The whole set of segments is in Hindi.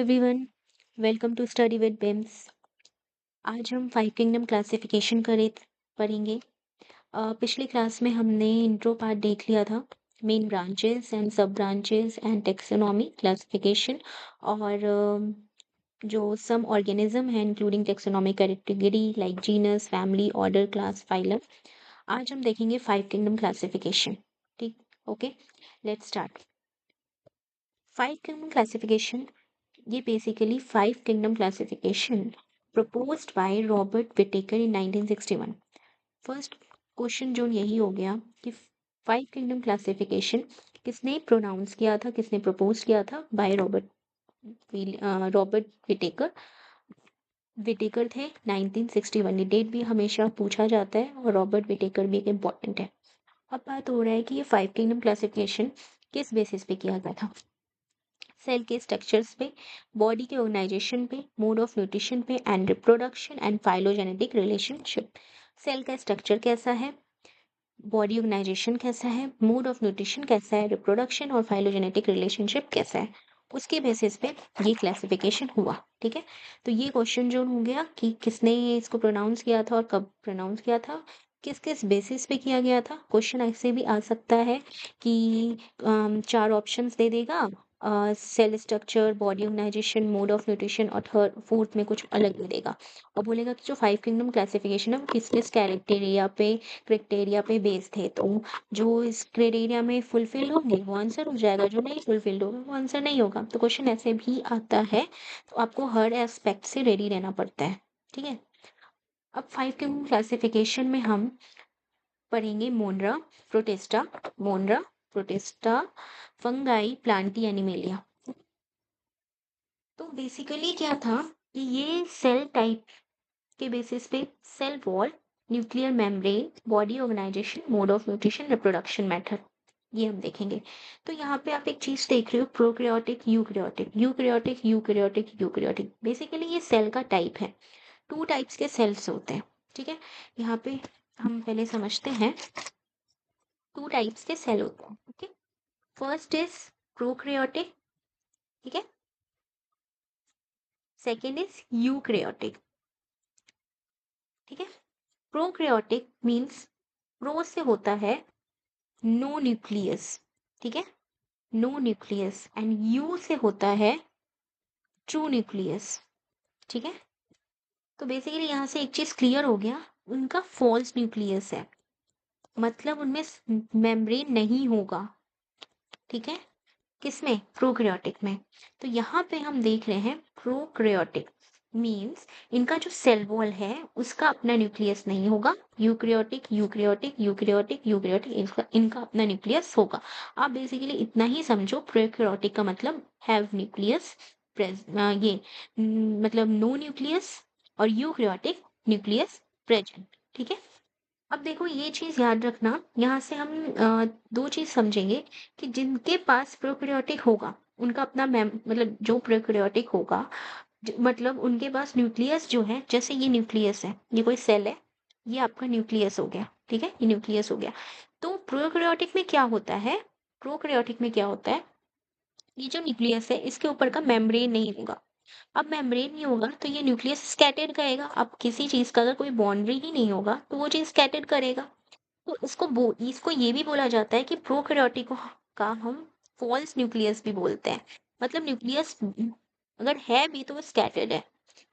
Everyone, welcome to study with बिम्स। आज हम फाइव किंगडम क्लासिफिकेशन पढ़ेंगे। पिछली क्लास में हमने इंट्रो पार्ट देख लिया था, main branches and sub branches and taxonomy classification और जो सम ऑर्गेनिज्म है including taxonomy category like genus, family, order, class, phylum. आज हम देखेंगे फाइव किंगडम क्लासिफिकेशन। ठीक, okay, let's start. Five kingdom classification, ये basically five kingdom classification proposed by Robert Whittaker in 1961। First question जो यही हो गया कि फाइव किंगडम क्लासिफिकेशन किसने प्रोनाउंस किया था, किसने प्रपोज किया था? Bye Robert Whittaker. विटेकर थे 1961। ये डेट भी हमेशा पूछा जाता है और रॉबर्ट विटेकर भी एक इम्पॉर्टेंट है। अब बात हो रहा है कि ये फाइव किंगडम क्लासिफिकेशन किस बेसिस पे किया गया था? सेल के स्ट्रक्चर्स पे, बॉडी के ऑर्गेनाइजेशन पे, मोड ऑफ न्यूट्रिशन पे and reproduction and phylogenetic relationship. Cell का स्ट्रक्चर कैसा है, बॉडी ऑर्गेनाइजेशन कैसा है, मोड ऑफ न्यूट्रिशन कैसा है, रिप्रोडक्शन और फाइलोजेनेटिक रिलेशनशिप कैसा है, उसके बेसिस पे ये क्लासिफिकेशन हुआ। ठीक है, तो ये क्वेश्चन जो हो गया कि किसने इसको प्रोनाउंस किया था और कब प्रोनाउंस किया था, किस किस बेसिस पे किया गया था। क्वेश्चन ऐसे भी आ सकता है कि चार ऑप्शंस दे देगा, cell structure, body organisation, mode of nutrition और थर्ड फोर्थ में कुछ अलग दे देगा और बोलेगा कि जो फाइव किंगडम क्लासिफिकेशन है वो किस किस क्राइटेरिया पे बेस्ड थे। तो जो इस क्राइटेरिया में फुलफिल होंगे वो आंसर हो जाएगा, जो नहीं फुलफिल्ड होगा वो आंसर नहीं होगा। तो क्वेश्चन ऐसे भी आता है, तो आपको हर एस्पेक्ट से रेडी रहना पड़ता है। ठीक है, अब फाइव किंगडम क्लासिफिकेशन में हम पढ़ेंगे Monera, Protista, fungi, Plantae, Animalia. तो बेसिकली क्या था कि ये सेल टाइप के बेसिस पे cell wall, nuclear membrane, body organisation, mode of nutrition, reproduction method, ये हम देखेंगे। तो यहाँ पे आप एक चीज देख रहे हो, prokaryotic, eukaryotic, eukaryotic, eukaryotic, eukaryotic. Basically ये सेल का टाइप है, टू टाइप्स के सेल्स होते हैं। ठीक है, यहाँ पे हम पहले समझते हैं, टू टाइप्स के सेल होते हैं। ओके, फर्स्ट इज प्रोकैरियोटिक, ठीक है, सेकेंड इज यूकैरियोटिक। ठीक है, प्रोकैरियोटिक मीन्स प्रो से होता है नो न्यूक्लियस, ठीक है, नो न्यूक्लियस, एंड यू से होता है ट्रू न्यूक्लियस। ठीक है, तो बेसिकली यहाँ से एक चीज क्लियर हो गया, उनका फॉल्स न्यूक्लियस है, मतलब उनमें मेम्ब्रेन नहीं होगा। ठीक है, किसमें? प्रोकैरियोटिक में। तो यहाँ पे हम देख रहे हैं प्रोकैरियोटिक मींस इनका जो सेल वॉल है उसका अपना न्यूक्लियस नहीं होगा। यूकैरियोटिक, यूकैरियोटिक, यूकैरियोटिक, यूकैरियोटिक, इनका अपना न्यूक्लियस होगा। आप बेसिकली इतना ही समझो, प्रोकैरियोटिक का मतलब हैव न्यूक्लियस, ये मतलब नो न्यूक्लियस, और यूकैरियोटिक न्यूक्लियस प्रेजेंट। ठीक है, अब देखो ये चीज याद रखना, यहाँ से हम दो चीज समझेंगे कि जिनके पास प्रोकैरियोटिक होगा उनका अपना मतलब जो प्रोकैरियोटिक होगा, मतलब उनके पास न्यूक्लियस जो है, जैसे ये न्यूक्लियस है, ये कोई सेल है, ये आपका न्यूक्लियस हो गया। ठीक है, ये न्यूक्लियस हो गया। तो प्रोकैरियोटिक में क्या होता है, प्रोकैरियोटिक में क्या होता है, ये जो न्यूक्लियस है इसके ऊपर का मेम्ब्रेन नहीं होगा। अब मेम्ब्रेन नहीं होगा तो ये न्यूक्लियस स्कैटर्ड करेगा। अब किसी चीज का अगर कोई बाउंड्री ही नहीं होगा तो वो चीज स्कैटर्ड करेगा। तो इसको ये भी बोला जाता है कि प्रोकैरियोटिक का हम फॉल्स न्यूक्लियस भी बोलते हैं, मतलब न्यूक्लियस अगर है भी तो वो स्कैटर्ड है।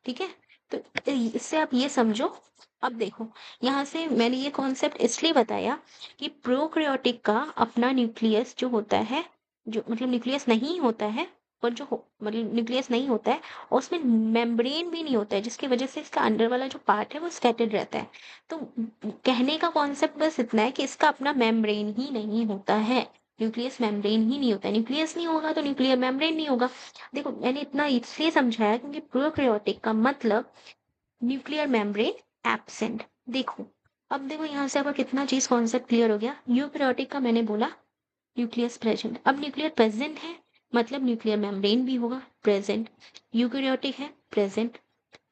ठीक है, तो इससे आप ये समझो। अब देखो, यहाँ से मैंने ये कॉन्सेप्ट इसलिए बताया कि प्रोकैरियोटिक का अपना न्यूक्लियस जो होता है, जो मतलब न्यूक्लियस नहीं होता है, पर मतलब न्यूक्लियस नहीं होता है और उसमें मेम्ब्रेन भी नहीं होता है, जिसकी वजह से इसका अंदर वाला जो पार्ट है वो स्कैटर्ड रहता है। तो कहने का कॉन्सेप्ट बस इतना है कि इसका अपना मेम्ब्रेन ही नहीं होता है, न्यूक्लियस मेम्ब्रेन ही नहीं होता है। न्यूक्लियस नहीं होगा तो न्यूक्लियर मेम्ब्रेन नहीं होगा। देखो मैंने इतना इसलिए समझाया क्योंकि प्रोकैरियोटिक का मतलब न्यूक्लियर मेम्ब्रेन एब्सेंट। देखो, अब देखो यहाँ से आपका कितना चीज कॉन्सेप्ट क्लियर हो गया। यूकैरियोटिक का मैंने बोला न्यूक्लियस प्रेजेंट, अब न्यूक्लियर प्रेजेंट है मतलब न्यूक्लियर मेम्ब्रेन भी होगा प्रेजेंट। यूकैरियोटिक है प्रेजेंट,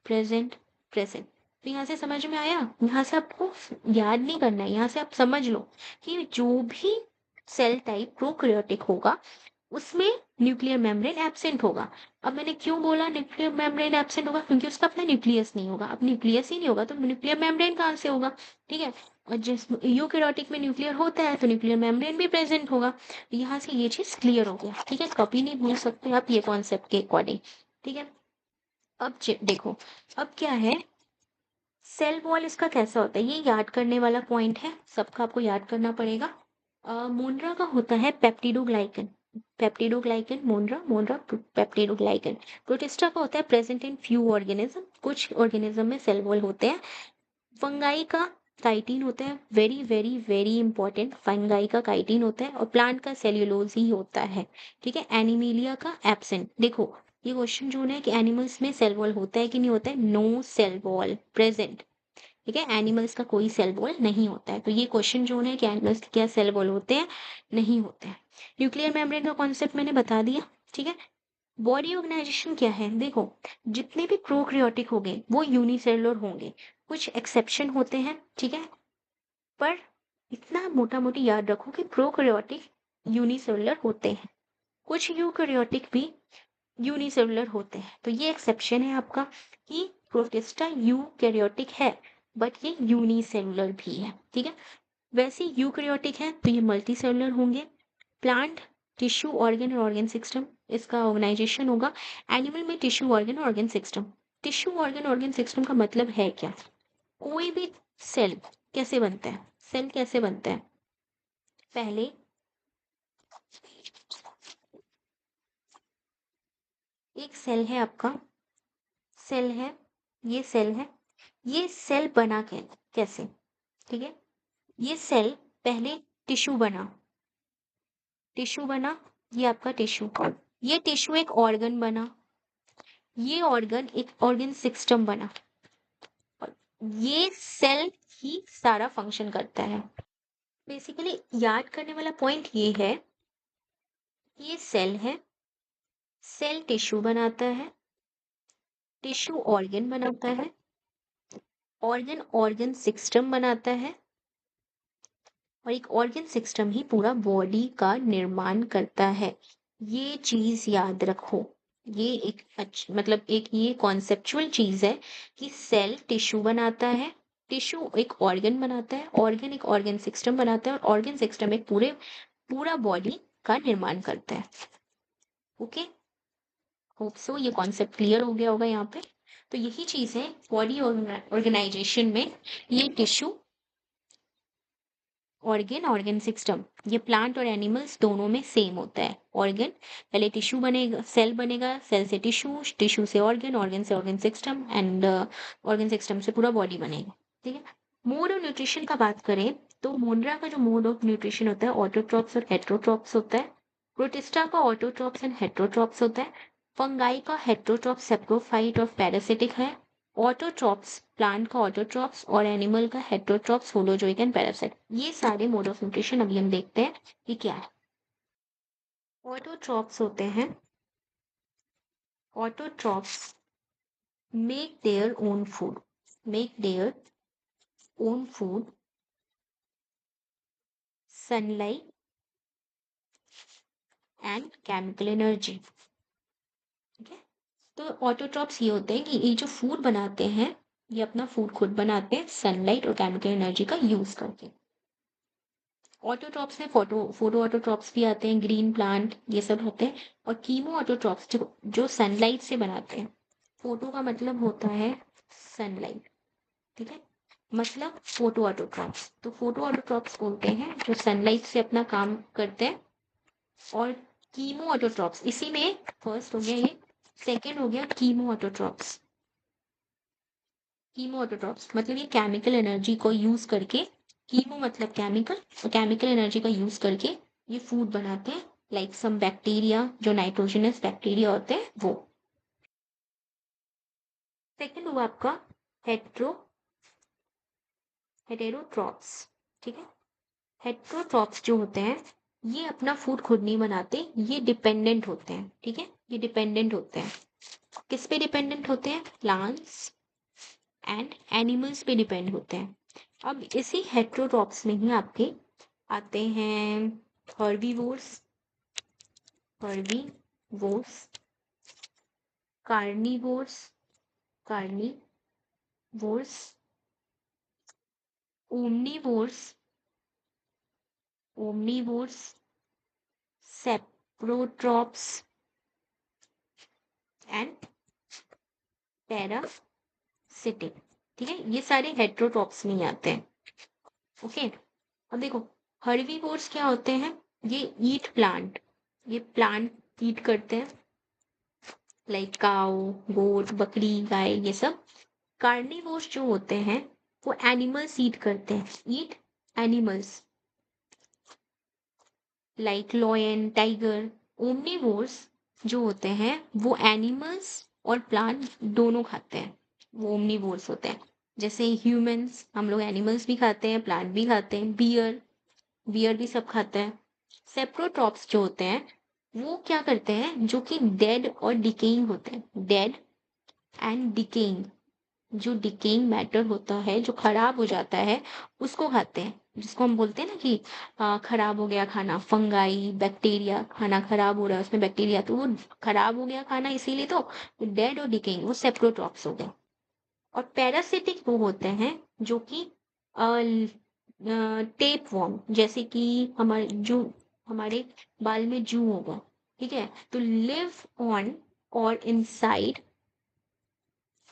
प्रेजेंट, प्रेजेंट। तो यहाँ से समझ में आया, यहाँ से आपको याद नहीं करना है, यहाँ से आप समझ लो कि जो भी सेल टाइप प्रोकैरियोटिक होगा उसमें न्यूक्लियर मेम्ब्रेन एब्सेंट होगा। अब मैंने क्यों बोला न्यूक्लियर मेम्ब्रेन एब्सेंट होगा, क्योंकि उसका अपना न्यूक्लियस नहीं होगा। अब न्यूक्लियस ही नहीं होगा तो न्यूक्लियर मेम्ब्रेन कहाँ से होगा, ठीक है। और जिस यूकेरियोटिक में न्यूक्लियर होता है तो न्यूक्लियर मेम्ब्रेन भी प्रेजेंट होगा। यहाँ से ये चीज क्लियर हो गया, ठीक है। कॉपी नहीं भूल सकते आप ये कॉन्सेप्ट के अकॉर्डिंग, ठीक है। अब देखो, अब क्या है, सेल वॉल इसका कैसा होता है, ये याद करने वाला पॉइंट है, सबका आपको याद करना पड़ेगा। मोनरा का होता है पेप्टिडोग्लाइकन, पेप्टिडोग्लाइकन मोनरा, मोनरा पेप्टिडोग्लाइकन। प्रोटिस्टा का होता है प्रेजेंट इन फ्यू ऑर्गेनिज्म, कुछ ऑर्गेनिज्म में सेल वॉल होते हैं। फंगाई का काइटिन होता है, very very very important, fungi का काइटिन होता है। और प्लांट का सेल्यूलोज ही होता है, ठीक है। एनिमीलिया का एब्सेंट। देखो ये क्वेश्चन जो है कि एनिमल्स में सेल वॉल होता है कि नहीं होता है, नो सेल वॉल प्रेजेंट, ठीक है। एनिमल्स का कोई सेल वॉल नहीं होता है, तो ये क्वेश्चन जो है कि एनिमल्स के क्या सेल वॉल होते हैं, नहीं होते हैं। न्यूक्लियर मेम्ब्रेन का कॉन्सेप्ट मैंने बता दिया, ठीक है। बॉडी ऑर्गेनाइजेशन क्या है, देखो जितने भी प्रोकैरियोटिक होंगे वो यूनिसेलुलर होंगे, कुछ एक्सेप्शन होते हैं, ठीक है। पर इतना मोटा मोटी याद रखो कि प्रोकैरियोटिक यूनिसेलुलर होते हैं, कुछ यूकैरियोटिक भी यूनिसेलुलर होते हैं। तो ये एक्सेप्शन है आपका कि प्रोटिस्टा यूकैरियोटिक है बट ये यूनिसेलुलर भी है, ठीक है। वैसे यूकैरियोटिक है तो ये मल्टी सेलुलर होंगे। प्लांट टिश्यू ऑर्गन और ऑर्गन सिस्टम इसका ऑर्गेनाइजेशन होगा। एनिमल में tissue organ organ system. Tissue organ organ system का मतलब है क्या, कोई भी सेल कैसे बनता है, सेल कैसे बनता है, पहले एक सेल है आपका, सेल है, ये सेल है, ये सेल बना कैसे, ठीक है। ये सेल पहले टिश्यू बना, टिश्यू बना, ये आपका टिश्यू, ये टिश्यू एक ऑर्गन बना, ये ऑर्गन एक ऑर्गन सिस्टम बना, और ये सेल ही सारा फंक्शन करता है। बेसिकली याद करने वाला पॉइंट ये है, ये सेल है, सेल टिश्यू बनाता है, टिश्यू ऑर्गन बनाता है, ऑर्गन ऑर्गन सिस्टम बनाता है, और एक ऑर्गन सिस्टम ही पूरा बॉडी का निर्माण करता है। ये चीज याद रखो, ये एक मतलब एक ये कॉन्सेप्चुअल चीज है कि सेल टिश्यू बनाता है, टिश्यू एक ऑर्गन बनाता है, ऑर्गन एक ऑर्गन सिस्टम बनाता है, और ऑर्गन सिस्टम एक पूरा बॉडी का निर्माण करता है। ओके, होप सो ये कॉन्सेप्ट क्लियर हो गया होगा यहाँ पे। तो यही चीज है बॉडी ऑर्गेनाइजेशन में, ये टिश्यू ऑर्गन ऑर्गन सिस्टम, ये प्लांट और एनिमल्स दोनों में सेम होता है। ऑर्गन पहले टिश्यू बनेगा, सेल बनेगा, सेल से टिश्यू, टिश्यू से ऑर्गन, ऑर्गन से organ system, and organ system से पूरा बॉडी बनेगा, ठीक है। मोड ऑफ न्यूट्रिशन का बात करें तो मोनरा का जो मोड ऑफ न्यूट्रिशन होता है ऑटोट्रॉप्स और हेट्रोट्रॉप्स होता है। प्रोटिस्टा का ऑटोट्रॉप्स एंड हेट्रोट्रॉप्स होता है। फंगाई का हेट्रोट्रॉप्स, सेप्रोफाइट और पैरासिटिक है। ऑटोट्रॉप्स प्लांट का ऑटोट्रॉप्स, और एनिमल का हेट्रोट्रॉप्स, होलोजोइक एंड पैरासाइट। ये सारे मोड ऑफ न्यूट्रिशन अभी हम देखते हैं कि क्या है। ऑटोट्रॉप्स होते हैं, autotrophs make their own food, make their own food, sunlight and chemical energy, ठीक है। तो ऑटोट्रॉप्स ये होते हैं कि ये जो फूड बनाते हैं, ये अपना फूड खुद बनाते हैं सनलाइट और केमिकल एनर्जी का यूज करके। ऑटोट्रॉप्स में फोटो ऑटोट्रॉप्स भी आते हैं, ग्रीन प्लांट ये सब होते हैं। और कीमो ऑटोट्रॉप्स जो सनलाइट से बनाते हैं। फोटो का मतलब होता है सनलाइट, ठीक है, मतलब फोटो ऑटोट्रॉप्स, तो फोटो ऑटोट्रॉप्स बोलते हैं जो सनलाइट से अपना काम करते हैं। और कीमो ऑटोट्रॉप्स, इसी में फर्स्ट हो गया ये, सेकेंड हो गया कीमो ऑटोट्रॉप्स। कीमो ऑटोट्रॉप्स मतलब ये केमिकल एनर्जी को यूज करके, कीमो मतलब केमिकल, और केमिकल एनर्जी का यूज करके ये फूड बनाते हैं, लाइक सम बैक्टीरिया, जो नाइट्रोजनस बैक्टीरिया होते हैं वो। सेकेंड हुआ आपका हेट्रो हेटेरोट्रॉप्स, ठीक है। हेट्रोट्रॉप्स जो होते हैं ये अपना फूड खुद नहीं बनाते, ये डिपेंडेंट होते हैं, ठीक है, ये डिपेंडेंट होते हैं। किस पे डिपेंडेंट होते हैं, प्लांट्स एंड एनिमल्स पे डिपेंड होते हैं। अब इसी हेट्रोट्रॉप्स में ही आपके आते हैं herbivores, herbivores, carnivores, carnivores, omnivores, omnivores, saprotrops and parasitic. ठीक है, ये सारे हेट्रोट्रॉप्स में आते हैं। ओके, अब देखो हर्बीवोर्स क्या होते हैं, ये ईट प्लांट, ये प्लांट ईट करते हैं, लाइक काऊ, गोट, बकरी, गाय, ये सब। कार्निवोर्स जो होते हैं वो एनिमल्स ईट करते हैं, eat animals like lion, tiger. Omnivores जो होते हैं वो एनिमल्स और प्लांट दोनों खाते हैं, वो ओमनीवोर्स होते हैं। जैसे ह्यूमंस, हम लोग एनिमल्स भी खाते हैं, प्लांट भी खाते हैं, बियर, बियर भी सब खाता है। सेप्रोट्रॉप्स जो होते हैं वो क्या करते हैं, जो कि डेड और डिकेइंग होते हैं, डेड एंड डिकेइंग, जो डिकेइंग मैटर होता है, जो खराब हो जाता है, उसको खाते हैं। जिसको हम बोलते हैं ना कि खराब हो गया खाना, फंगाई, बैक्टीरिया, खाना खराब हो रहा है उसमें बैक्टीरिया, तो वो खराब हो गया खाना, इसीलिए तो डेड और डिकेइंग, वो सेप्रोट्रॉप्स हो गए। और पैरासिटिक वो होते हैं जो कि टेप वॉर्म, जैसे कि हमारे बाल में जू होगा, ठीक है, तो लिव ऑन और इनसाइड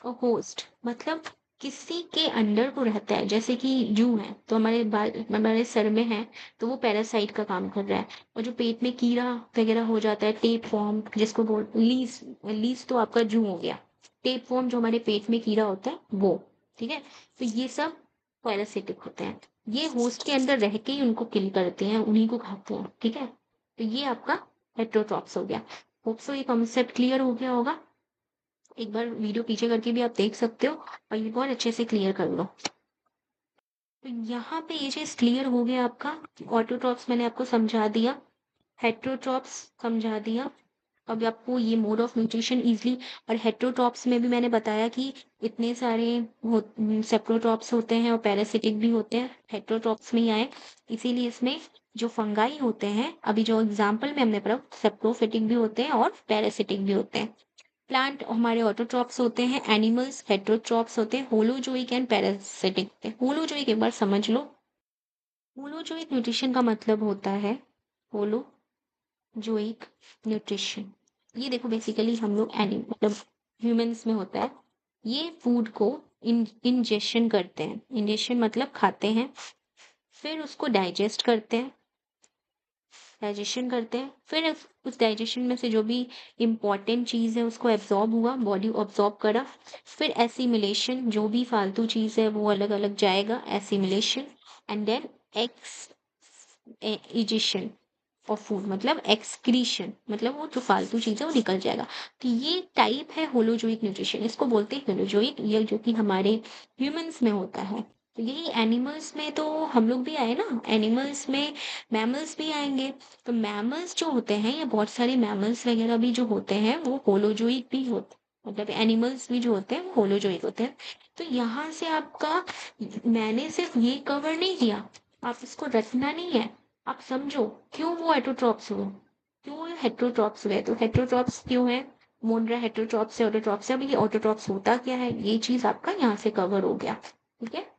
अ होस्ट, मतलब किसी के अंडर को रहता है। जैसे कि जू है तो हमारे बाल, हमारे सर में है, तो वो पैरासाइट का काम कर रहा है। और जो पेट में कीड़ा वगैरह हो जाता है, टेप फॉर्म जिसको बोल, लीस, लीस तो आपका जू हो गया, टेप फॉर्म जो हमारे पेट में कीड़ा होता है वो। ठीक है, तो ये सब पैरासिटिक होते हैं, ये होस्ट के अंदर रह के ही उनको किल करते हैं, उन्हीं को खाते हैं। ठीक है, तो ये आपका हेट्रोट्रॉप्स हो गया। होप सो ये कॉन्सेप्ट क्लियर हो गया होगा। एक बार वीडियो पीछे करके भी आप देख सकते हो और ये बहुत अच्छे से क्लियर कर लो। तो यहाँ पे ये चीज क्लियर हो गया आपका। ऑटोट्रॉप्स मैंने आपको समझा दिया, हेट्रोट्रॉप्स समझा दिया। अब आपको ये मोड ऑफ न्यूट्रिशन इजली, और हेट्रोट्रॉप्स में भी मैंने बताया कि इतने सारे सेप्रोट्रॉप्स होते हैं और पैरासिटिक भी होते हैं, हेट्रोट्रॉप्स में ही आए। इसीलिए इसमें जो फंगाई होते हैं, अभी जो एग्जाम्पल में हमने पढ़ा, सेप्रोफिटिक भी होते हैं और पैरासिटिक भी होते हैं। प्लांट हमारे ऑटोट्रॉप्स होते हैं, एनिमल्स हेट्रोट्रॉप्स होते हैं, होलोजोइक एंड पैरासिटिक होते हैं। होलोजोइक एक बार समझ लो, होलोजोइक न्यूट्रिशन का मतलब होता है, होलोजोइक न्यूट्रिशन, ये देखो बेसिकली हम लोग मतलब ह्यूमंस में होता है, ये फूड को इंजेशन करते हैं, इंजेशन मतलब खाते हैं, फिर उसको डाइजेस्ट करते हैं, डाइजेशन करते हैं, फिर उस डाइजेशन में से जो भी इम्पोर्टेंट चीज़ है उसको एब्जॉर्ब हुआ, बॉडी ऑब्जॉर्ब करा, फिर एसिमिलेशन, जो भी फालतू चीज़ है वो अलग अलग जाएगा, assimilation, and then egestion of food, मतलब एक्सक्रीशन, मतलब वो जो फालतू चीज़ है वो निकल जाएगा। तो ये टाइप है होलोजोइक न्यूट्रिशन, इसको बोलते हैं होलोजोइक, ये जो कि हमारे ह्यूमंस में होता है। तो यही एनिमल्स में तो हम लोग भी आए ना, एनिमल्स में मैमल्स भी आएंगे। तो मैमल्स जो होते हैं, या बहुत सारे मैमल्स वगैरह भी जो होते हैं वो होलोजोइक भी होते, मतलब एनिमल्स भी जो होते हैं वो होलोजोइक होते हैं। तो यहाँ से आपका, मैंने सिर्फ ये कवर नहीं किया, आप इसको रटना नहीं है, आप समझो क्यों वो हेटरोट्रॉप्स हुए, क्यों हेटरोट्रॉप्स हुए, तो हेटरोट्रॉप्स क्यों है, मोनरा हेटरोट्रॉप्स से ऑटोट्रॉप्स है। अब ये ऑटोट्रॉप्स होता क्या है, ये चीज आपका यहाँ से कवर हो गया। ठीक है,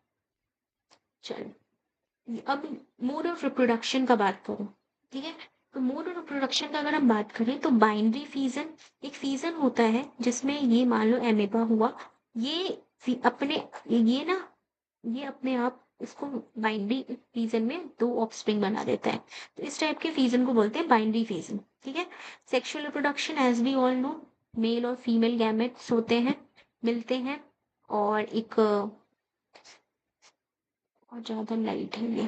चलो अब मोड ऑफ रिप्रोडक्शन का बात करो। ठीक है, तो मोड ऑफ रिप्रोडक्शन का अगर हम बात करें तो बाइनरी फीजन, एक फीजन होता है जिसमें ये मान लो एमेबा हुआ, ये अपने, ये ना, ये अपने आप इसको बाइनरी फीजन में दो ऑफस्प्रिंग बना देता है, तो इस टाइप के फीजन को बोलते हैं बाइनरी फीजन। ठीक है, sexual reproduction as we all know, male और फीमेल गैमेट्स होते हैं, मिलते हैं, और एक और ज्यादा लाइट है ये,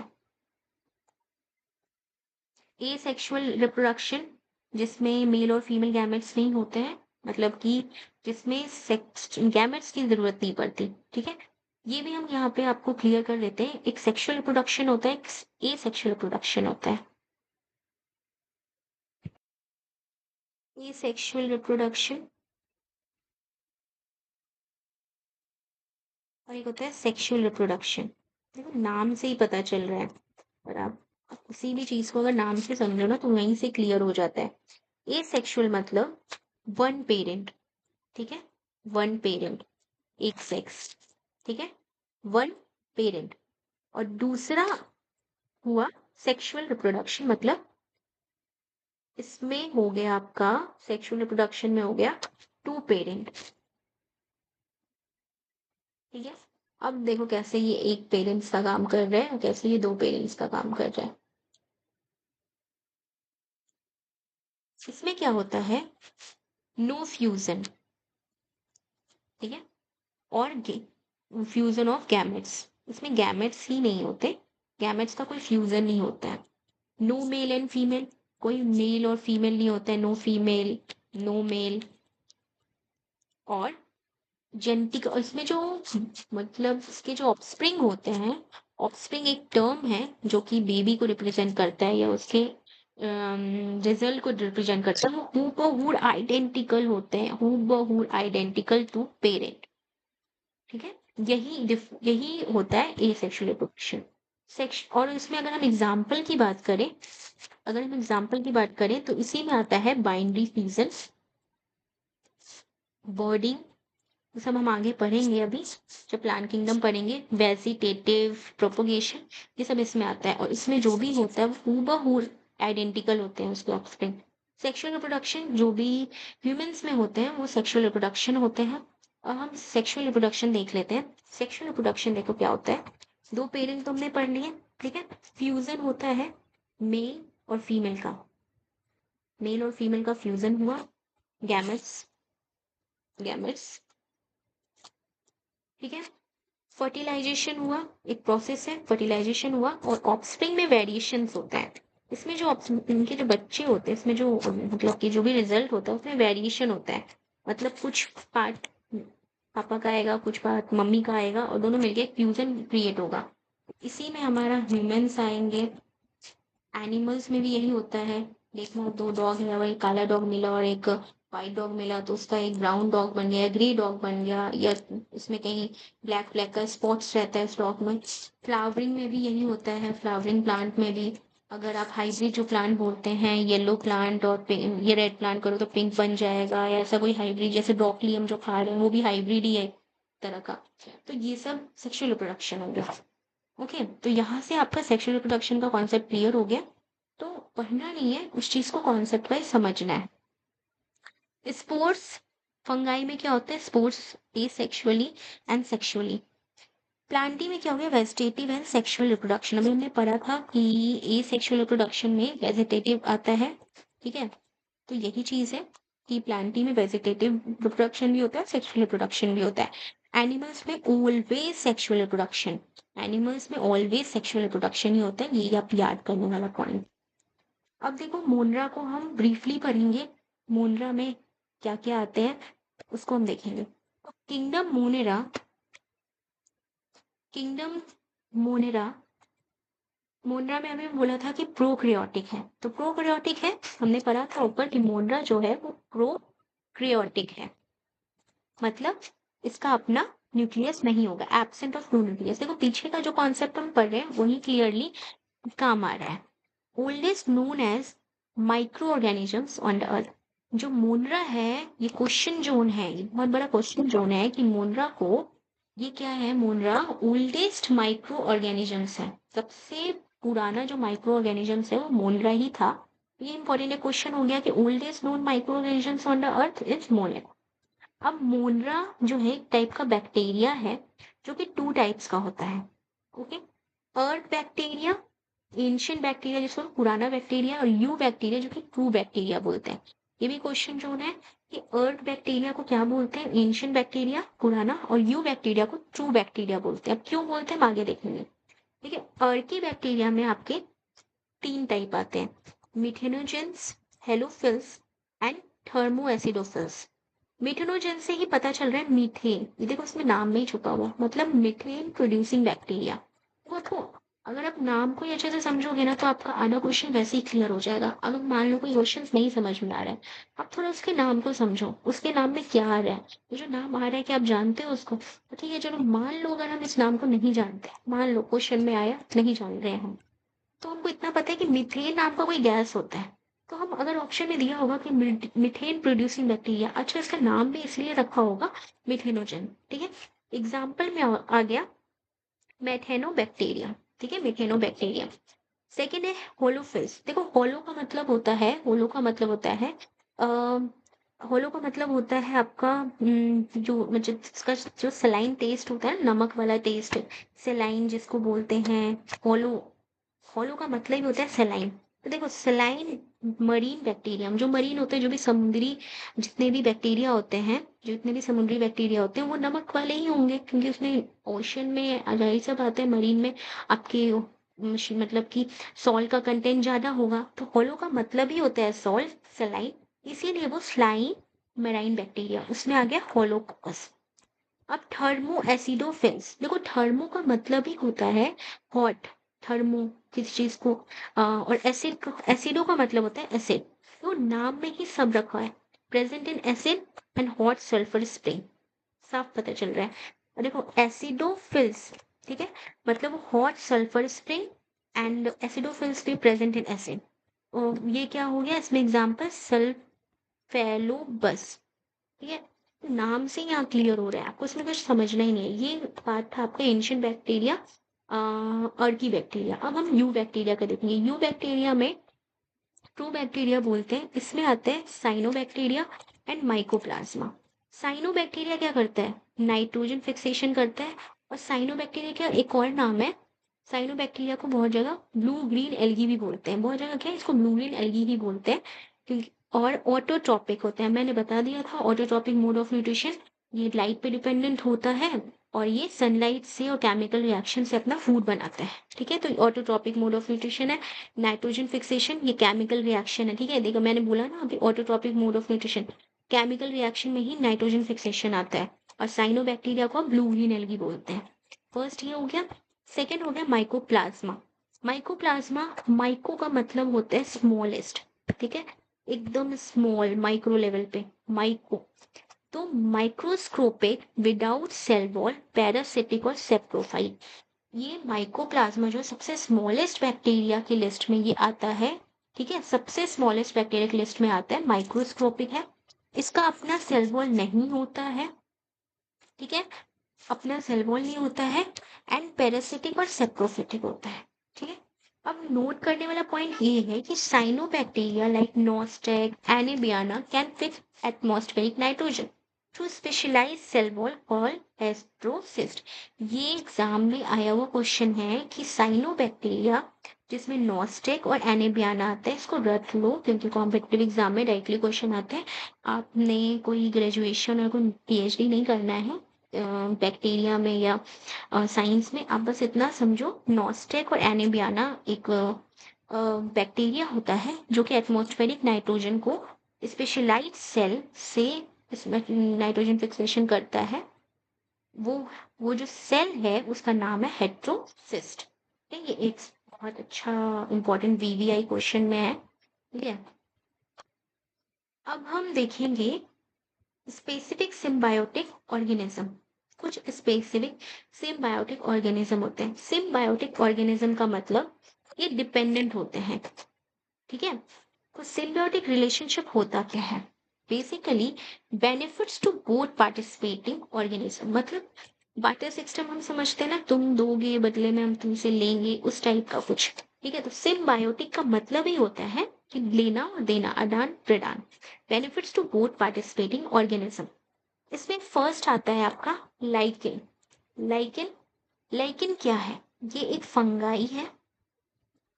ए सेक्सुअल रिप्रोडक्शन, जिसमें मेल और फीमेल गैमेट्स नहीं होते हैं, मतलब कि जिसमें सेक्स गैमेट्स की जरूरत नहीं पड़ती। ठीक है, ये भी हम यहाँ पे आपको क्लियर कर देते हैं, एक सेक्सुअल रिप्रोडक्शन होता है, एक ए सेक्सुअल रिप्रोडक्शन होता है। ए सेक्सुअल रिप्रोडक्शन और एक होता है सेक्सुअल रिप्रोडक्शन। देखो नाम से ही पता चल रहा है, और आप किसी भी चीज को अगर नाम से समझो ना तो वहीं से क्लियर हो जाता है। एसेक्सुअल मतलब वन पेरेंट, ठीक है, वन पेरेंट, एक सेक्स, ठीक है, वन पेरेंट। और दूसरा हुआ सेक्सुअल रिप्रोडक्शन, मतलब इसमें हो गया आपका, सेक्सुअल रिप्रोडक्शन में हो गया टू पेरेंट, ठीक है। अब देखो कैसे ये एक पेरेंट्स का काम कर रहे हैं और कैसे ये दो पेरेंट्स का काम कर रहे हैं। इसमें क्या होता है, नो फ्यूजन, ठीक है, और फ्यूजन ऑफ गैमेट्स, इसमें गैमेट्स ही नहीं होते, गैमेट्स का कोई फ्यूजन नहीं होता है। नो मेल एंड फीमेल, कोई मेल और फीमेल नहीं होता है, नो फीमेल, नो मेल। और जेनेटिक, इसमें जो मतलब इसके जो ऑफस्प्रिंग होते हैं, ऑफस्प्रिंग एक टर्म है जो कि बेबी को रिप्रेजेंट करता है या उसके रिजल्ट को रिप्रेजेंट करता है, वो हूबहू आइडेंटिकल होते हैं, हूबहू आइडेंटिकल टू पेरेंट, ठीक है। यही होता है एसेक्सुअल रिप्रोडक्शन। सेक्स, और इसमें अगर हम एग्जाम्पल की बात करें, अगर हम एग्जाम्पल की बात करें तो इसी में आता है बाइनरी फ्यूजन, बर्डिंग, ये सब हम आगे पढ़ेंगे अभी जब प्लांट किंगडम पढ़ेंगे, वेजिटेटिव प्रोपोगेशन, ये सब इसमें आता है। और इसमें जो भी होता है वो हूबहू आइडेंटिकल होते हैं उसके ऑफस्प्रिंग। सेक्सुअल रिप्रोडक्शन जो भी ह्यूमंस में होते हैं वो सेक्सुअल रिप्रोडक्शन होते हैं। अब हम सेक्सुअल रिप्रोडक्शन देख लेते हैं। सेक्सुअल रिप्रोडक्शन देखो क्या होता है, दो पेरेंट तुमने पढ़ लिए, ठीक है। फ्यूजन होता है मेल और फीमेल का, मेल और फीमेल का फ्यूजन हुआ, गैमेट्स, गैमेट्स, ठीक है। फर्टिलाइजेशन हुआ, एक प्रोसेस है, फर्टिलाइजेशन हुआ, और ऑफस्प्रिंग में वेरिएशंस होता है। इसमें जो इनके जो बच्चे होते हैं, इसमें जो मतलब कि जो भी रिजल्ट होता है उसमें वेरिएशन होता है, मतलब कुछ पार्ट पापा का आएगा, कुछ पार्ट मम्मी का आएगा, और दोनों मिलके एक फ्यूजन क्रिएट होगा। इसी में हमारा ह्यूमंस आएंगे। एनिमल्स में भी यही होता है, देखो दो डॉग है, वही काला डॉग मिला और एक व्हाइट डॉग मिला तो उसका एक ब्राउन डॉग बन गया, ग्रे डॉग बन गया, या इसमें कहीं ब्लैक ब्लैक का स्पॉट्स रहता है इस डॉग में। फ्लावरिंग में भी यही होता है, फ्लावरिंग प्लांट में भी अगर आप हाइब्रिड जो प्लांट बोलते हैं, येलो प्लांट और ये रेड प्लांट करो तो पिंक बन जाएगा, या ऐसा कोई हाइब्रिड, जैसे ब्रोकली हम जो खा रहे हैं वो भी हाइब्रिड ही है एक तरह का। तो ये सब सेक्सुअल रिप्रोडक्शन हो गया। ओके, तो यहाँ से आपका सेक्सुअल रिप्रोडक्शन का कॉन्सेप्ट क्लियर हो गया। तो पढ़ना नहीं है, उस चीज को कॉन्सेप्ट वाइज समझना है। स्पोर्ट्स, फंगाई में क्या होता है, sports asexually and sexually. Plantae में क्या हो गया, वेजिटेटिव एंड सेक्सुअल रिप्रोडक्शन। अभी हमने पढ़ा था कि एसेक्सुअल रिप्रोडक्शन में वेजिटेटिव आता है, ठीक है। तो यही चीज है कि प्लांटी में वेजिटेटिव रिप्रोडक्शन भी होता है, सेक्सुअल रिप्रोडक्शन भी होता है। एनिमल्स में ऑलवेज सेक्सुअल रिप्रोडक्शन, एनिमल्स में ऑलवेज सेक्सुअल रिप्रोडक्शन ही होता है, ये आप याद करने वाला पॉइंट। अब देखो मोनरा को हम ब्रीफली पढ़ेंगे, मोनरा में क्या क्या आते हैं उसको हम देखेंगे। किंगडम मोनेरा, किंगडम मोनेरा, मोनरा में हमें बोला था कि प्रोक्रियोटिक है, तो प्रोक्रियोटिक है, हमने पढ़ा था ऊपर कि मोनरा जो है वो प्रोक्रियोटिक है, मतलब इसका अपना न्यूक्लियस नहीं होगा, एब्सेंट ऑफ न्यूक्लियस। देखो पीछे का जो कॉन्सेप्ट हम पढ़ रहे हैं वही क्लियरली काम आ रहा है। Oldest known as micro organisms on the earth, जो मोनरा है ये क्वेश्चन जोन है, ये बहुत बड़ा क्वेश्चन जोन है कि मोनरा को, ये क्या है, मोनरा ओल्डेस्ट माइक्रो ऑर्गेनिजम्स है, सबसे पुराना जो माइक्रो ऑर्गेनिजम्स है वो मोनरा ही था। ये इंपॉर्टेंट क्वेश्चन हो गया कि oldest known micro organisms on the earth is मोनरा। अब मोनरा जो है एक टाइप का बैक्टीरिया है जो कि टू टाइप्स का होता है, ओके। अर्थ बैक्टीरिया, एंशियंट बैक्टीरिया जिसको हम पुराना बैक्टीरिया, और यू बैक्टीरिया जो कि ट्रू बैक्टीरिया बोलते हैं। ये भी क्वेश्चन जो है कि अर्थ बैक्टीरिया को क्या बोलते हैं, एंशियंट बैक्टीरिया पुराना, और यू बैक्टीरिया को ट्रू बैक्टीरिया बोलते हैं। अब क्यों बोलते हैं हम आगे देखेंगे। ठीक है, अर्की बैक्टीरिया में आपके तीन टाइप आते हैं, मिथेनोजेंस, हेलोफिल्स एंड थर्मोएसिडोफिल्स। मिथेनोजेन से ही पता चल रहा है मीथेन, ये देखो इसमें नाम में ही छुपा हुआ, मतलब मीथेन प्रोड्यूसिंग बैक्टीरिया। देखो अगर आप नाम को ही अच्छे से समझोगे ना तो आपका आधा क्वेश्चन वैसे ही क्लियर हो जाएगा। अगर मान लो कोई क्वेश्चन नहीं समझ में आ रहा है, आप थोड़ा उसके नाम को समझो, उसके नाम में क्या आ रहा है, ये जो नाम आ रहा है क्या आप जानते हो उसको, तो ठीक है चलो मान लो अगर हम इस नाम को नहीं जानते, मान लो क्वेश्चन में आया नहीं जान रहे हैं हम, तो हमको इतना पता है कि मीथेन नाम का कोई गैस होता है, तो हम अगर ऑप्शन में दिया होगा कि मीथेन प्रोड्यूसिंग बैक्टीरिया, अच्छा इसका नाम भी इसलिए रखा होगा मीथेनोजन, ठीक है। एग्जाम्पल में आ गया मेथेनोबैक्टीरिया, ठीक है, मेथेनोबैक्टीरिया। सेकेंड है होलोफिल्स। देखो होलो का मतलब होता है, होलो का मतलब होता है होलो का मतलब होता है आपका जो मतलब इसका जो सलाइन टेस्ट होता है, नमक वाला टेस्ट, सलाइन जिसको बोलते हैं होलो। होलो का मतलब ही होता है सलाइन। तो देखो सलाइन मरीन बैक्टीरियम, जो मरीन होते हैं, जो भी समुद्री जितने भी बैक्टीरिया होते हैं, जितने भी समुद्री बैक्टीरिया होते हैं वो नमक वाले ही होंगे, क्योंकि उसमें ओशन में जाहिर सा बात है मरीन में आपके मतलब कि सॉल्ट का कंटेंट ज्यादा होगा। तो होलो का मतलब ही होता है सॉल्ट, सलाइन, इसीलिए वो स्लाइन मेराइन बैक्टीरिया, उसमें आ गया होलोकॉकस। अब थर्मो एसिडोफिल्स, देखो थर्मो का मतलब ही होता है हॉट, थर्मो किस चीज को और एसिडो का मतलब होता है एसिड। तो नाम में ही सब रखा है, present in acid and hot sulphur spring, साफ पता चल रहा है। और देखो एसिडोफिल्स, ठीक है, मतलब hot sulphur spring and acidophils भी प्रेजेंट इन एसिड। ये क्या हो गया इसमें एग्जांपल, सल्फेलोबस, ठीक है। नाम से यहाँ क्लियर हो रहा है आपको, इसमें कुछ समझना ही नहीं है। ये पार्ट था आपका एंशियंट बैक्टीरिया, अर्की बैक्टीरिया। अब हम यू बैक्टीरिया का देखेंगे। यू बैक्टीरिया में ट्रू बैक्टीरिया बोलते हैं, इसमें आते हैं साइनोबैक्टीरिया एंड माइकोप्लाज्मा। साइनोबैक्टीरिया क्या करता है, नाइट्रोजन फिक्सेशन करता है। और साइनोबैक्टीरिया का एक और नाम है, साइनोबैक्टीरिया को बहुत जगह ब्लू ग्रीन एल्गी भी बोलते हैं, बहुत जगह क्या है इसको ब्लू ग्रीन एल्गी ही बोलते हैं, क्योंकि और ऑटोट्रॉपिक होते हैं, मैंने बता दिया था ऑटोट्रॉपिक मोड ऑफ न्यूट्रिशन, ये लाइट पे डिपेंडेंट होता है और ये सनलाइट से और केमिकल रिएक्शन से अपना फूड बनाता है, ठीक है। तो ऑटोट्रॉपिक मोड ऑफ न्यूट्रिशन है, नाइट्रोजन फिक्सेशन ये केमिकल रिएक्शन है, ठीक है। देखो मैंने बोला ना अभी autotrophic mode of nutrition, chemical reaction में ही नाइट्रोजन फिक्सेशन आता है। और साइनोबैक्टीरिया को ब्लू ग्रीन एल्गी बोलते हैं। फर्स्ट ये हो गया। सेकेंड हो गया माइकोप्लाज्मा। माइकोप्लाज्मा, माइको का मतलब होता है स्मॉलेस्ट, ठीक है, एकदम स्मॉल माइक्रो लेवल पे माइको। तो microscopic, without cell wall, parasitic और सेप्रोफाइल, ये माइकोप्लाज्मा जो सबसे स्मॉलेस्ट बैक्टीरिया की लिस्ट में ये आता है, ठीक है, सबसे स्मॉलेस्ट बैक्टीरिया की लिस्ट में आता है, माइक्रोस्कोपिक है, इसका अपना सेल वॉल नहीं होता है, ठीक है, अपना सेल वॉल नहीं होता है, एंड पैरासिटिक और सेप्रोफिटिक होता है, ठीक है। अब नोट करने वाला पॉइंट ये है कि cyanobacteria like Nostoc, Anabaena can fix atmospheric nitrogen through specialised cell wall called astrocyst. ये एग्जाम में आया हुआ क्वेश्चन है कि साइनोबैक्टीरिया जिसमें नोस्टेक और एनेबियाना आता है, इसको रट लो क्योंकि कॉम्पिटिटिव एग्जाम में डायरेक्टली क्वेश्चन आते हैं। आपने कोई ग्रेजुएशन और कोई पीएचडी नहीं करना है बैक्टीरिया में या साइंस में, आप बस इतना समझो, नॉस्टेक और एनेबियाना एक बैक्टीरिया होता है जो कि एटमॉस्फेरिक नाइट्रोजन को स्पेशलाइज्ड सेल से इसमें नाइट्रोजन फिक्सेशन करता है। वो वो जो सेल है उसका नाम है हेट्रोसिस्ट, ठीक है। ये एक बहुत अच्छा इंपॉर्टेंट वीवीआई क्वेश्चन में है, ठीक है। अब हम देखेंगे स्पेसिफिक सिम्बायोटिक ऑर्गेनिज्म। कुछ स्पेसिफिक सिम्बायोटिक ऑर्गेनिज्म होते हैं। सिम्बायोटिक ऑर्गेनिज्म का मतलब ये डिपेंडेंट होते हैं, ठीक है। तो सिम्बायोटिक रिलेशनशिप होता क्या है, basically benefits to both participating organism, मतलब बाटर सिस्टम हम समझते हैं ना, तुम दोगे बदले में हम तुमसे लेंगे, उस टाइप का कुछ, ठीक है। तो सिम्बायोटिक का मतलब ही होता है कि लेना और देना, आदान प्रदान, benefits to both participating organism. इसमें फर्स्ट आता है आपका लाइकेन। लाइकेन, लाइकेन क्या है, ये एक फंगाई है,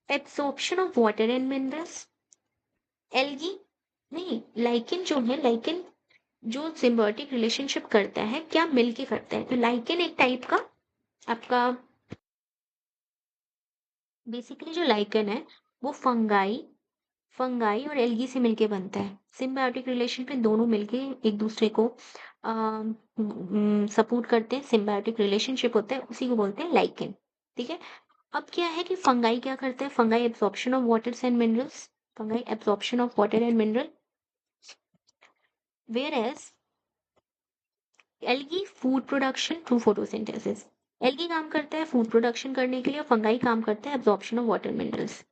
absorption of water and minerals, algae नहीं, लाइकेन जो है, लाइकेन जो सिम्बायोटिक रिलेशनशिप करता है, क्या मिलके करता है, तो लाइकेन एक टाइप का आपका, बेसिकली जो लाइकेन है वो फंगाई, फंगाई और एल्गी से मिलके बनता है। सिम्बायोटिक रिलेशन पे दोनों मिलके एक दूसरे को सपोर्ट करते हैं, सिम्बायोटिक रिलेशनशिप होता है, उसी को बोलते हैं लाइकेन, ठीक है। अब क्या है कि फंगाई क्या करते हैं, fungi absorption of water and minerals, fungi absorption of water and mineral, whereas algae food production through photosynthesis. Algae काम करता है फूड प्रोडक्शन करने के लिए, फंगाई काम करता है absorption of water minerals.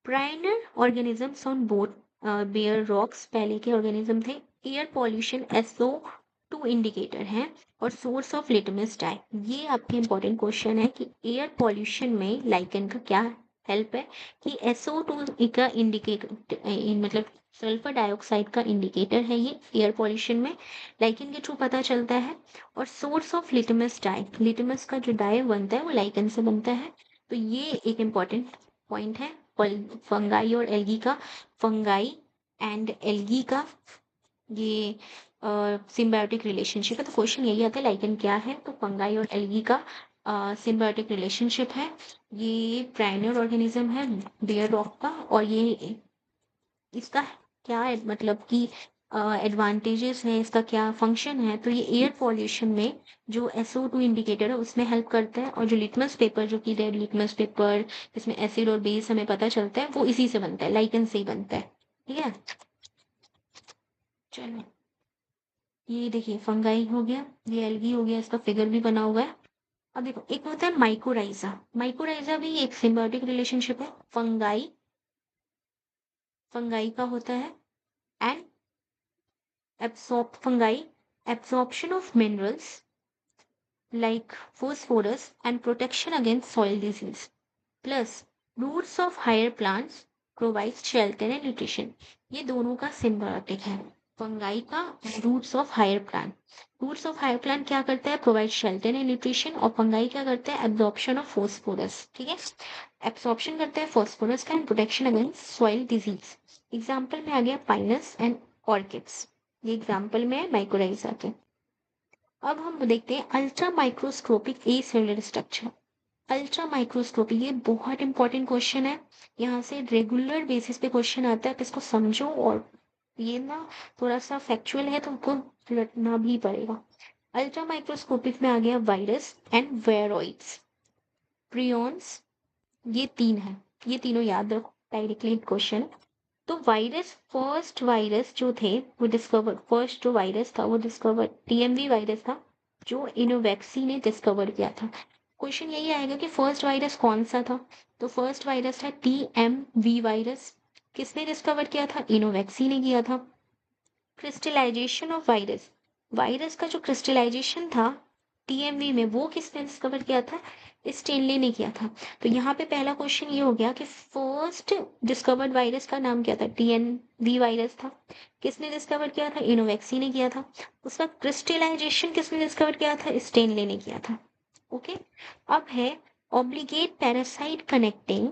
Primary organisms on both bare rocks पहले के ऑर्गेनिज्म थे। एयर पॉल्यूशन SO2 इंडिकेटर है और सोर्स ऑफ लिटमस डाई। ये आपके इंपॉर्टेंट क्वेश्चन है कि एयर पॉल्यूशन में लाइकेन का क्या हेल्प है कि SO2 का इंडिकेटर मतलब सल्फर डाइऑक्साइड का इंडिकेटर है ये एयर पॉल्यूशन में, लाइकेन के थ्रू पता चलता है। और source of litmus dye, litmus का जो डाई बनता है वो लाइकेन से बनता है। तो ये एक इम्पॉर्टेंट पॉइंट है फंगाई और एल्गी का। फंगाई एंड एल्गी का ये सिम्बायोटिक रिलेशनशिप है। तो क्वेश्चन यही आता है लाइकेन क्या है, तो फंगाई और एल्गी का सिम्बायोटिक रिलेशनशिप है। ये प्राइमर ऑर्गेनिज्म है बेयर रॉक का, और ये इसका क्या है मतलब कि एडवांटेजेस है, इसका क्या फंक्शन है, तो ये एयर पॉल्यूशन में जो SO2 इंडिकेटर है उसमें हेल्प करता है। और जो लिटमस पेपर, जो कि रेड लिटमस पेपर जिसमें एसिड और बेस हमें पता चलता है, वो इसी से बनता है, लाइकेन से ही बनता है। ठीक है, चलो ये देखिए फंगाई हो गया, ये एल्गी हो गया, इसका फिगर भी बना हुआ है। अब देखो एक होता है माइकोराइजा, माइकोराइजा भी एक सिम्बायोटिक रिलेशनशिप है। फंगाई, फंगाई का होता है and fungi absorption of minerals like phosphorus and protection against soil disease. Plus, roots of higher plants provides shelter and nutrition. ये दोनों का सिम्बायोटिक है, फंगाई का roots of higher plant. Roots of higher plant क्या करता है, प्रोवाइड शेल्टर एंड न्यूट्रिशन, और फंगाई क्या करता है, एब्जॉर्प्शन ऑफ फोस्फोरस। ठीक है, एब्सॉर्प्शन करता है फोस्फोरस का and protection against soil disease. Example में आ गया पाइनस एंड ऑर्किड्स, ये एग्जाम्पल में है माइक्रोराइजा के। अब हम देखते हैं अल्ट्रा माइक्रोस्कोपिक ए सेलुलर स्ट्रक्चर। अल्ट्रा माइक्रोस्कोपी, ये बहुत इंपॉर्टेंट क्वेश्चन है, यहाँ से रेगुलर बेसिस पे क्वेश्चन आता है, आप इसको समझो। और ये ना थोड़ा सा फैक्चुअल है तो आपको रटना भी पड़ेगा। अल्ट्रा माइक्रोस्कोपिक में आ गया वायरस एंड वेरोइड्स, प्रियॉन्स, ये तीन है, ये तीनों याद रखो, डायरेक्टली क्वेश्चन। तो वायरस, फर्स्ट वायरस जो थे वो डिस्कवर, फर्स्ट जो वायरस था वो डिस्कवर TMV वायरस था, जो इनोवैक्सी ने डिस्कवर किया था। क्वेश्चन यही आएगा कि फर्स्ट वायरस कौन सा था, तो फर्स्ट वायरस था TMV वायरस। किसने डिस्कवर किया था, इनोवैक्सी ने किया था। क्रिस्टलाइजेशन ऑफ वायरस, वायरस का जो क्रिस्टलाइजेशन था TMV में, वो किसने डिस्कवर किया था, स्टेनली ने किया था। तो यहाँ पे पहला क्वेश्चन ये हो गया कि फर्स्ट डिस्कवर्ड वायरस का नाम क्या था, TMV वायरस था। किसने डिस्कवर किया था, इनोवैक्सी ने किया था। उसका क्रिस्टलाइजेशन किसने डिस्कवर किया था, स्टेनली ने किया था। ओके, अब है obligate parasite connecting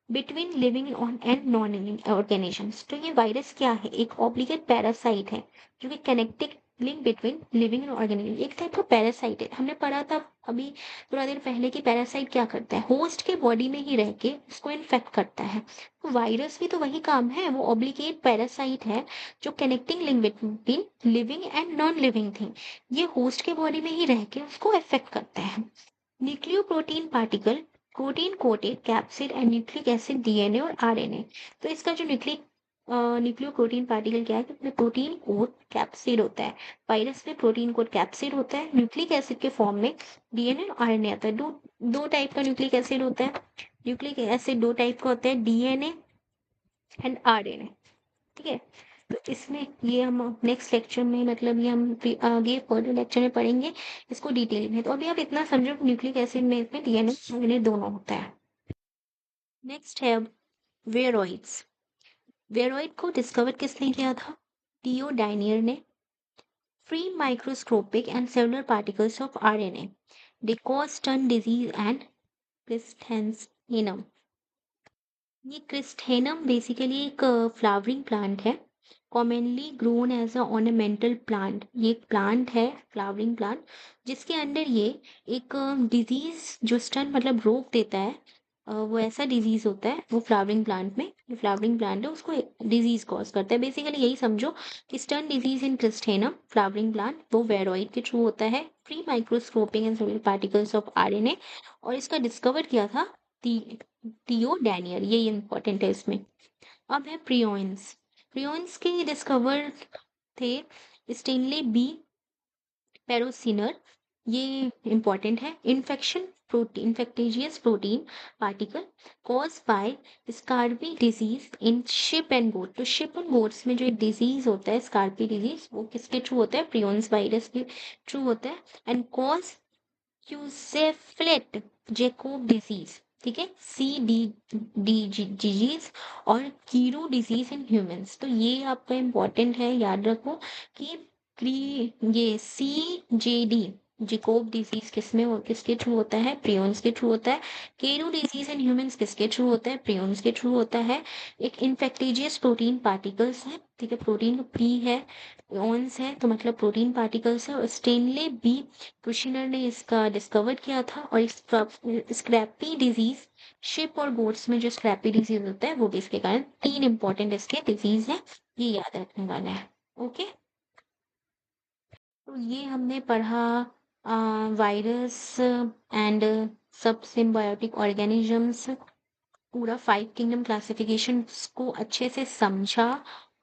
between living on and non living organisms. तो ये वायरस क्या है, एक ऑब्लिगेट पैरासाइट है जो कि connecting link between living and organism, एक टाइप का पैरासाइट है। हमने पढ़ा था अभी थोड़ा देर पहले कि पैरासाइट क्या करता है, होस्ट के बॉडी में ही रह के उसको इन्फेक्ट करता है। तो वायरस भी तो वही काम है, वो ऑब्लिगेट पैरासाइट है जो connecting link between living and non living thing, ये होस्ट के बॉडी में ही रह के उसको इफेक्ट करता है। Nucleoprotein particle, protein coated capsid and nucleic acid DNA और RNA। तो इसका जो न्यूक्लियोप्रोटीन पार्टिकल क्या है, इसमें प्रोटीन कोड कैप्सिड होता है। वायरस में प्रोटीन कोड कैप्सिड होता है, न्यूक्लिक एसिड के फॉर्म में DNA और RNA आता है। दो दो टाइप का न्यूक्लिक एसिड होता है, न्यूक्लिक एसिड दो टाइप का होता है, DNA एंड RNA। ठीक है, तो इसमें ये हम नेक्स्ट लेक्चर में, मतलब ये हम आगे फर्दर लेक्चर में पढ़ेंगे इसको डिटेल में। तो अभी आप इतना समझो, न्यूक्लिक एसिड में इसमें DNA RNA दोनों होता है। नेक्स्ट है अब वेरोइड्स। वेरोइड को डिस्कवर किसने किया था, टीओ डायनियर ने। Free microscopic and cellular particles of RNA, they cause stun disease and chrysanthemum. ये क्रिस्टेनम बेसिकली एक फ्लावरिंग प्लांट है, commonly grown as a ornamental plant. ये एक प्लांट है, फ्लावरिंग प्लांट, जिसके अंदर ये एक डिजीज जो स्टन मतलब रोग देता है, वो ऐसा डिजीज होता है वो फ्लावरिंग प्लांट में, जो फ्लावरिंग प्लांट है उसको डिजीज कॉज करता है। बेसिकली यही समझो कि stunt disease in chrysanthemum flowering plant वो वेरोइड के थ्रू होता है, free microscopic and cellular particles of RNA। और इसका डिस्कवर किया था टीओ डैनियर, ये इंपॉर्टेंट है इसमें। अब है प्रियोन्स, प्रियोन्स के डिस्कवर थे स्टेनले बी पेरोसिनर ये इंपॉर्टेंट है। Infection protein, infectious protein particle cause by scrapie disease in sheep and goat. तो शिप एंड गोट्स में जो एक डिजीज होता है स्कार्बी डिजीज, वो किसके थ्रू होता है? प्रियंस वायरस के थ्रू होता है। एंड कॉज यूसेफ्लेट जेकोब डिजीज, ठीक है, सी डी डी डिजीज और कीरू डिजीज इन ह्यूमंस। तो ये आपका इम्पोर्टेंट है, याद रखो कि क्री ये सी जे डी जेकोब डिजीज किसमें और किसके थ्रू होता है? प्रियंस के थ्रू होता है। केरू डिजीज इन ह्यूमंस किसके थ्रू होता है? प्रियंस के थ्रू होता है। एक इन्फेक्टिजियस प्रोटीन पार्टिकल्स है, ठीक है, प्रोटीन पी है, ऑन्स है तो मतलब प्रोटीन पार्टिकल्स है। और स्टेनले बी कुशिनर ने इसका डिस्कवर किया था। और स्क्रैपी डिजीज, शिप और गोट्स में जो स्क्रैपी डिजीज होता है वो भी इसके कारण। तीन इंपॉर्टेंट इसके डिजीज है, ये याद रखने वाला है। ओके, तो ये हमने पढ़ा वायरस एंड सब सिम्बायोटिक ऑर्गेनिजम्स, पूरा 5 किंगडम क्लासिफिकेशन को अच्छे से समझा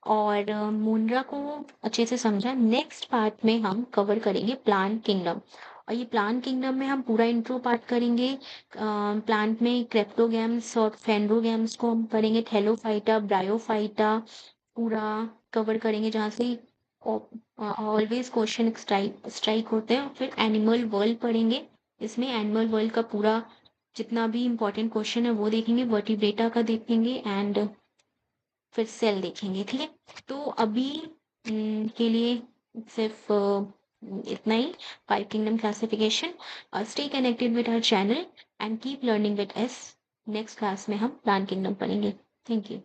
और मुंड्रा को अच्छे से समझा। नेक्स्ट पार्ट में हम कवर करेंगे प्लांट किंगडम। और ये प्लांट किंगडम में हम पूरा इंट्रो पार्ट करेंगे। प्लांट में क्रेप्टोगैम्स और फेंड्रोगैम्स को हम पढ़ेंगे, थैलोफाइटा, ब्रायोफाइटा पूरा कवर करेंगे, जहाँ से ऑलवेज क्वेश्चन स्ट्राइक स्ट्राइक होते हैं। फिर एनिमल वर्ल्ड पढ़ेंगे, इसमें एनिमल वर्ल्ड का पूरा जितना भी इम्पोर्टेंट क्वेश्चन है वो देखेंगे, वर्टिब्रेटा का देखेंगे एंड फिर सेल देखेंगे, ठीक है। तो अभी के लिए सिर्फ इतना ही, 5 kingdom classification. Stay connected with our channel and keep learning with us. Next class में हम प्लांट किंगडम पढ़ेंगे। Thank you.